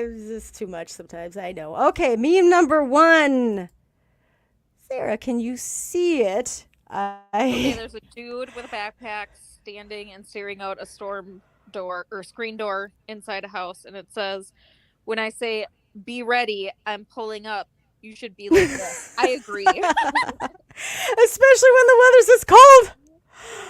It's just too much sometimes, I know. Okay, meme number 1. Sarah, can you see it? Okay, there's a dude with a backpack standing and staring out a storm door or screen door inside a house, and it says, when I say, be ready, I'm pulling up. You should be like this. I agree. Especially when the weather's this cold.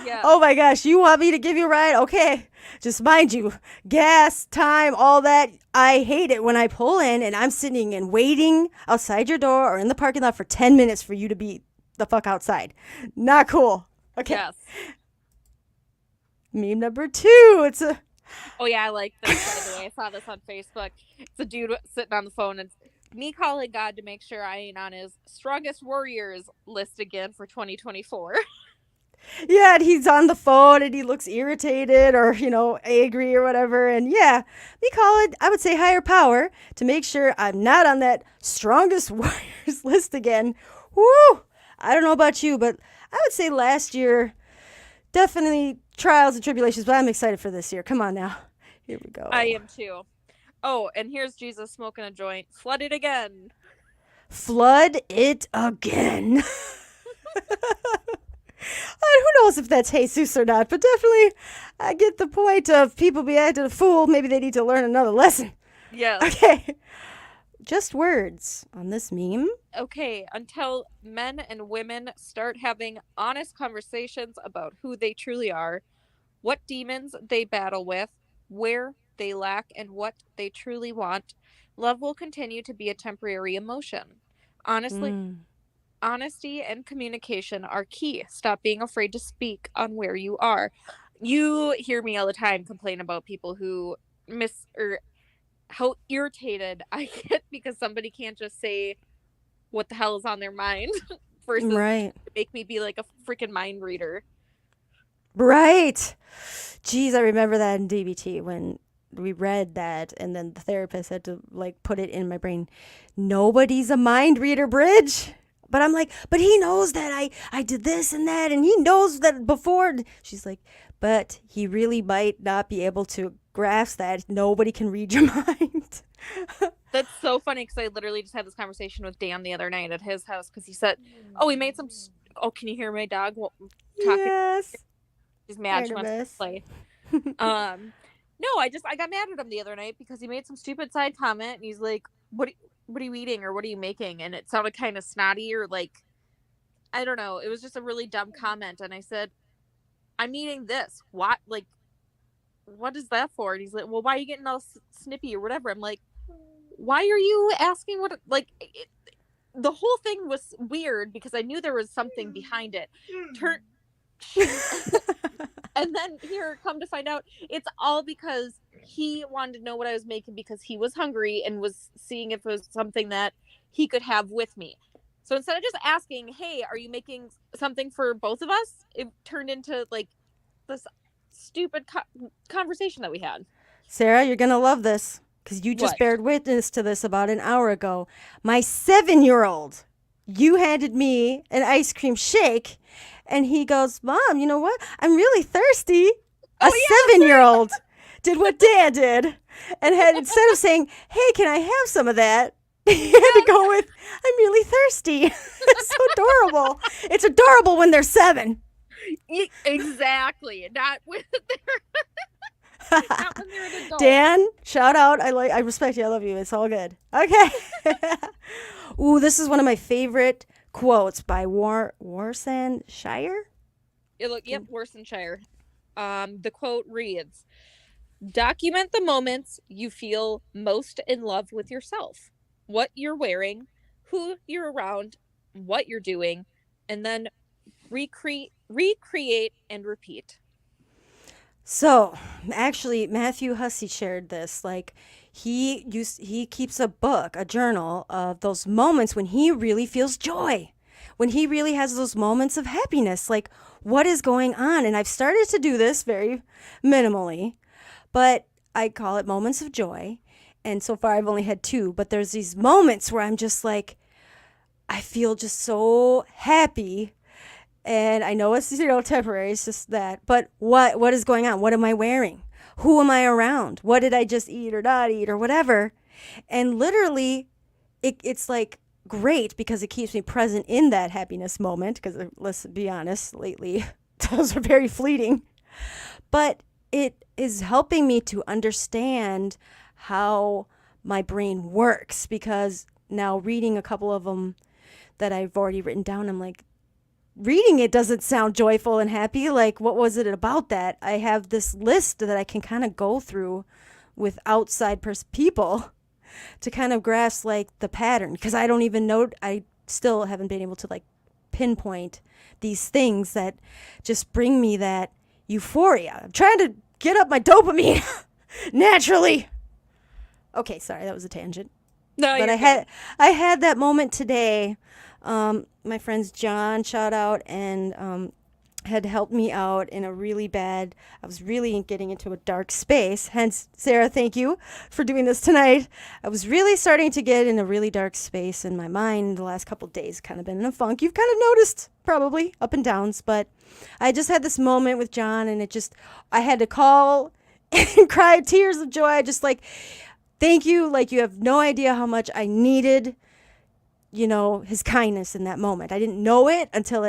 Yeah. Oh my gosh, you want me to give you a ride? Okay. Just mind you, gas, time, all that. I hate it when I pull in and I'm sitting and waiting outside your door or in the parking lot for 10 minutes for you to be the fuck outside. Not cool. Okay. Yes. Meme number 2. Oh yeah, I like this, by the way. I saw this on Facebook. It's a dude sitting on the phone and me calling God to make sure I ain't on his strongest warriors list again for 2024. Yeah, and he's on the phone and he looks irritated or, angry or whatever. And yeah, we call it, I would say, higher power to make sure I'm not on that strongest warriors list again. Woo! I don't know about you, but I would say last year, definitely trials and tribulations, but I'm excited for this year. Come on now. Here we go. I am too. Oh, and here's Jesus smoking a joint. Flood it again. Flood it again. Who knows if that's Jesus or not, but definitely I get the point of people be acting a fool. Maybe they need to learn another lesson. Yes. Okay. Just words on this meme. Okay, until men and women start having honest conversations about who they truly are, what demons they battle with, where they lack, and what they truly want, love will continue to be a temporary emotion. Honesty and communication are key. Stop being afraid to speak on where you are. You hear me all the time complain about people who how irritated I get because somebody can't just say what the hell is on their mind versus make me be like a freaking mind reader. Right. Geez, I remember that in DBT when we read that and then the therapist had to put it in my brain. Nobody's a mind reader, Bridge. But I'm like, but he knows that I did this and that and he knows that before. She's like, but he really might not be able to grasp that. Nobody can read your mind. That's so funny because I literally just had this conversation with Dan the other night at his house because he said, we made some... Oh, can you hear my dog talking? Yes. She's mad. She wants to play. No, I got mad at him the other night because he made some stupid side comment and he's like, what are you eating or what are you making? And it sounded kind of snotty or I don't know. It was just a really dumb comment. And I said, I'm eating this. What? What is that for? And he's like, well, why are you getting all snippy or whatever? I'm like, why are you asking what, the whole thing was weird because I knew there was something behind it. And then come to find out, it's all because he wanted to know what I was making because he was hungry and was seeing if it was something that he could have with me. So instead of just asking, hey, are you making something for both of us? It turned into this stupid conversation that we had. Sarah, you're going to love this because you just What? bared witness to this about an hour ago. My 7-year-old, you handed me an ice cream shake, and he goes, Mom, you know what? I'm really thirsty. A Oh, yeah, 7-year-old did what Dad did and had, instead of saying, hey, can I have some of that? He had to go with, I'm really thirsty. It's so adorable. It's adorable when they're 7. Exactly. Not when they're an adult. Dan, shout out. I respect you. I love you. It's all good. Okay. Ooh, this is one of my favorite quotes by Worcestershire. Yep, Worcestershire. The quote reads, document the moments you feel most in love with yourself, what you're wearing, who you're around, what you're doing, and then recreate and repeat. So, actually, Matthew Hussey shared this. Like, he keeps a book, a journal of those moments when he really feels joy, when he really has those moments of happiness. Like, what is going on? And I've started to do this very minimally, but I call it moments of joy. And so far, I've only had 2. But there's these moments where I'm just like, I feel just so happy. And I know it's, temporary. It's just that. But what is going on? What am I wearing? Who am I around? What did I just eat or not eat or whatever? And literally, it's like great because it keeps me present in that happiness moment. Because let's be honest, lately, those are very fleeting. But it is helping me to understand how my brain works. Because now reading a couple of them that I've already written down, I'm like, reading it doesn't sound joyful and happy. Like, what was it about that? I have this list that I can kind of go through with outside people to kind of grasp like the pattern, because I don't even know. I still haven't been able to like pinpoint these things that just bring me that euphoria. I'm trying to get up my dopamine naturally. Okay, sorry, that was a tangent. No, But I had that moment today. My friends John, shout out, and had helped me out in a really bad, I was really getting into a dark space. Hence, Sarah, thank you for doing this tonight. I was really starting to get in a really dark space in my mind the last couple of days, kind of been in a funk. You've kind of noticed, probably, up and downs, but I just had this moment with John, and I had to call and cry tears of joy, just like, thank you. Like, you have no idea how much I needed his kindness in that moment. I didn't know it until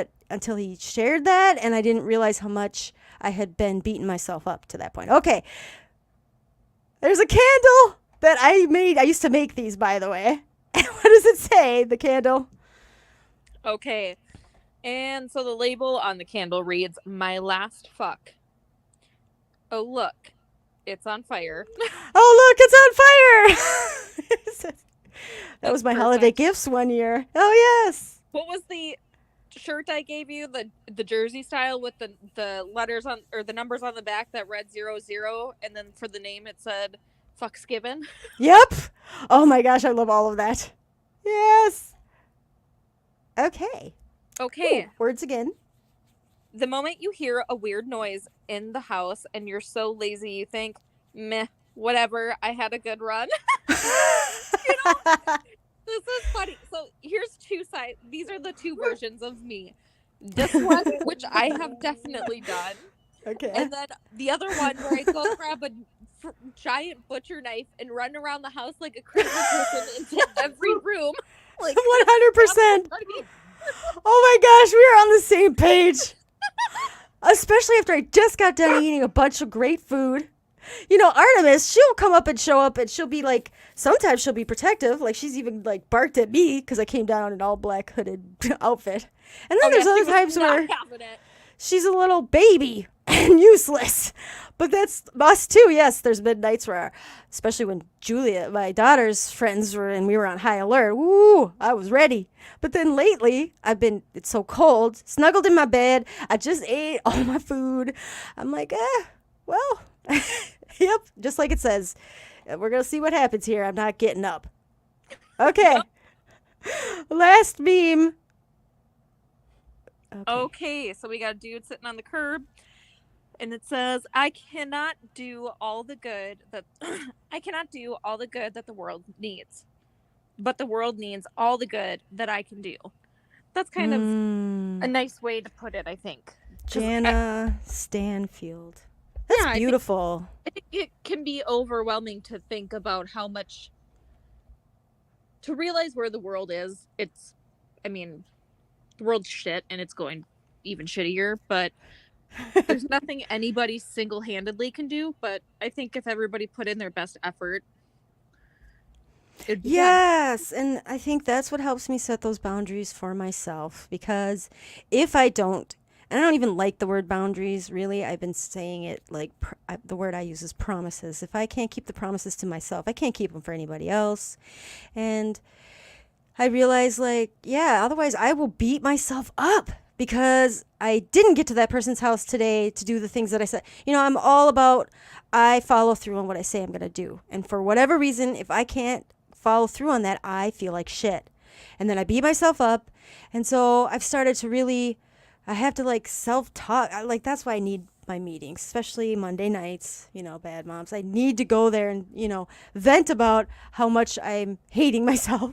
he shared that, and I didn't realize how much I had been beating myself up to that point. Okay. There's a candle that I made. I used to make these, by the way. What does it say, the candle? Okay. And so the label on the candle reads, my last fuck. Oh, look. It's on fire. Oh, look, it's on fire. That was my perfect. holiday gifts one year. Oh, yes. What was the shirt I gave you? The jersey style with the letters on, or the numbers on the back that read 00, and then for the name it said fuck's given. Yep. Oh my gosh, I love all of that. Yes. Okay. Okay. Ooh, words again. The moment you hear a weird noise in the house and you're so lazy you think, meh, whatever, I had a good run. This is funny. So here's 2 sides. These are the 2 versions of me. This one, which I have definitely done. Okay. And then the other one where I go grab a giant butcher knife and run around the house like a crazy person into every room. Like 100%. Oh my gosh, we are on the same page. Especially after I just got done eating a bunch of great food. Artemis, she'll come up and show up, and she'll be like, sometimes she'll be protective. Like, she's even like barked at me because I came down in an all black hooded outfit. And then there's other times where she's a little baby and useless. But that's us too. Yes, there's been nights where, especially when Julia, my daughter's friends were, and we were on high alert. Ooh, I was ready. But then lately, it's so cold, snuggled in my bed. I just ate all my food. I'm like, well, yep, just like it says. We're going to see what happens here. I'm not getting up. Okay. Last meme. Okay, so we got a dude sitting on the curb. And it says, I cannot do all the good that I cannot do all the good that the world needs, but the world needs all the good that I can do. That's kind of a nice way to put it, I think. Jana Stanfield. That's beautiful. I think it can be overwhelming to think about how much, to realize where the world is. The world's shit and it's going even shittier, but there's nothing anybody single-handedly can do. But I think if everybody put in their best effort, it'd be yes, and I think that's what helps me set those boundaries for myself, because if I don't, and I don't even like the word boundaries, really. I've been saying it like the word I use is promises. If I can't keep the promises to myself, I can't keep them for anybody else. And I realize, like, yeah, otherwise I will beat myself up because I didn't get to that person's house today to do the things that I said. I'm all about, I follow through on what I say I'm going to do. And for whatever reason, if I can't follow through on that, I feel like shit. And then I beat myself up. And so I've started to really, I have to like self-talk. That's why I need my meetings, especially Monday nights, bad moms. I need to go there and, vent about how much I'm hating myself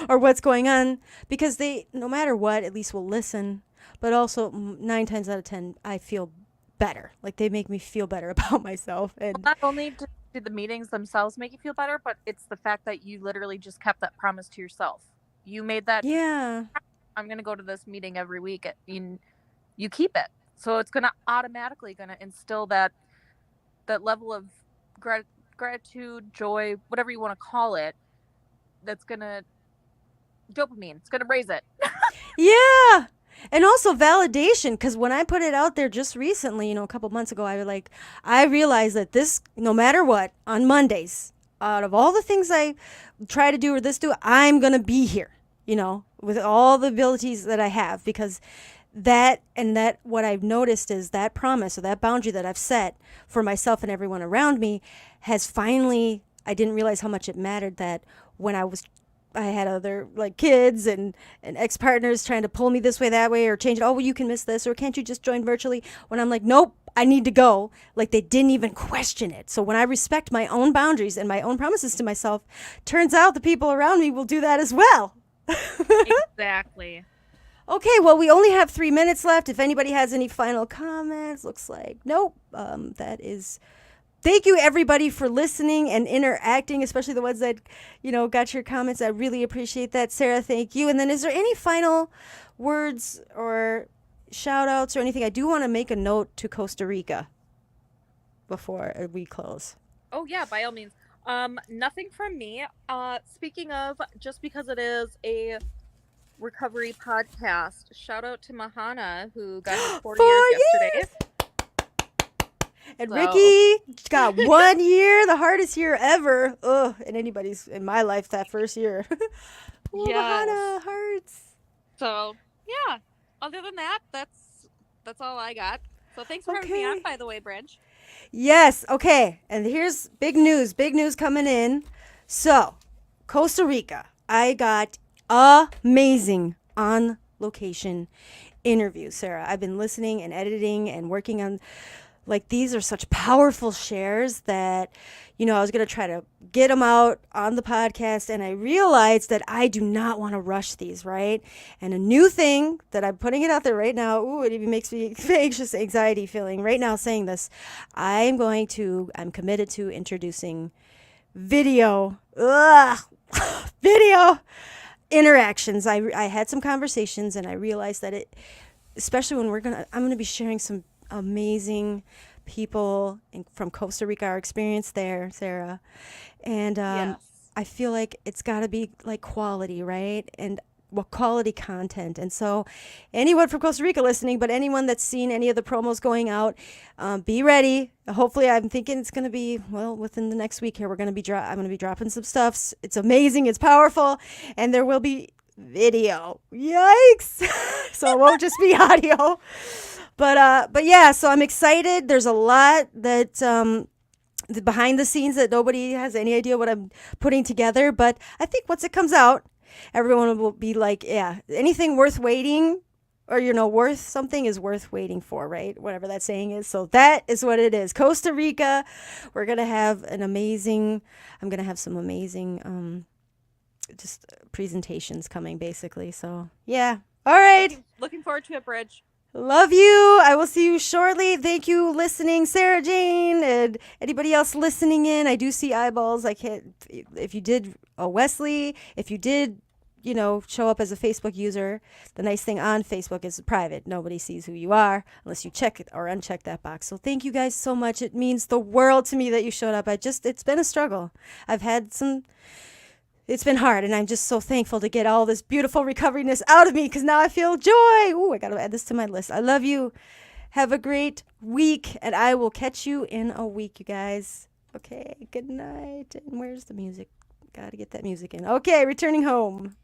or what's going on, because they, no matter what, at least will listen. But also 9 times out of 10, I feel better. Like they make me feel better about myself. And not only do the meetings themselves make you feel better, but it's the fact that you literally just kept that promise to yourself. You made that. Yeah. I'm going to go to this meeting every week. You keep it. So it's going to automatically instill that level of gratitude, joy, whatever you want to call it. That's going to dopamine. It's going to raise it. Yeah. And also validation, because when I put it out there just recently, a couple months ago, I realized that this, no matter what, on Mondays, out of all the things I try to do or I'm going to be here, with all the abilities that I have, because that what I've noticed is that promise or that boundary that I've set for myself and everyone around me has finally, I didn't realize how much it mattered that when I had other like kids and ex-partners trying to pull me this way, that way, or change it. Oh, well, you can miss this, or can't you just join virtually? When I'm like, nope, I need to go. Like they didn't even question it. So when I respect my own boundaries and my own promises to myself, turns out the people around me will do that as well. Exactly. Okay, well, we only have 3 minutes left. If anybody has any final comments, looks like nope. That is. Thank you, everybody, for listening and interacting, especially the ones that, got your comments. I really appreciate that. Sarah, thank you. And then is there any final words or shout outs or anything? I do want to make a note to Costa Rica before we close. Oh, yeah, by all means. Nothing from me. Speaking of, just because it is a recovery podcast, shout out to Mahana, who got her 4 years yesterday. And Ricky got 1 year, the hardest year ever. Ugh, in my life, that first year. Mahana, hearts. So, yeah. Other than that, that's all I got. So thanks for having me on, by the way, Bridge. Yes, okay. And here's big news coming in. So, Costa Rica, I got amazing on location interviews, Sarah. I've been listening and editing and working on, like, these are such powerful shares that, I was going to try to get them out on the podcast, and I realized that I do not want to rush these, right? And a new thing that I'm putting it out there right now, it even makes me anxious, anxiety feeling right now saying this. I'm committed to introducing video interactions. I had some conversations, and I realized that especially when I'm going to be sharing some amazing people from Costa Rica, our experience there, Sarah. And yes. I feel like it's got to be like quality, right? And quality content. And so anyone from Costa Rica listening, but anyone that's seen any of the promos going out, be ready. Hopefully, I'm thinking it's going to be, within the next week here, I'm going to be dropping some stuff. It's amazing. It's powerful. And there will be video. Yikes. So it won't just be audio. But yeah, so I'm excited. There's a lot that behind the scenes that nobody has any idea what I'm putting together. But I think once it comes out, everyone will be like, yeah, anything worth waiting or worth something is worth waiting for, right? Whatever that saying is. So that is what it is. Costa Rica, we're going to have I'm going to have some amazing just presentations coming, basically. So yeah. All right. Looking forward to it, Bridge. Love you. I will see you shortly. Thank you listening, Sarah Jane, and anybody else listening in. I do see eyeballs. I can't, if you did, Wesley, if you did, show up as a Facebook user, the nice thing on Facebook is private. Nobody sees who you are unless you check it or uncheck that box. So thank you guys so much. It means the world to me that you showed up. It's been a struggle. It's been hard, and I'm just so thankful to get all this beautiful recoveriness out of me because now I feel joy. Ooh, I got to add this to my list. I love you. Have a great week, and I will catch you in a week, you guys. Okay, good night. And where's the music? Got to get that music in. Okay, returning home.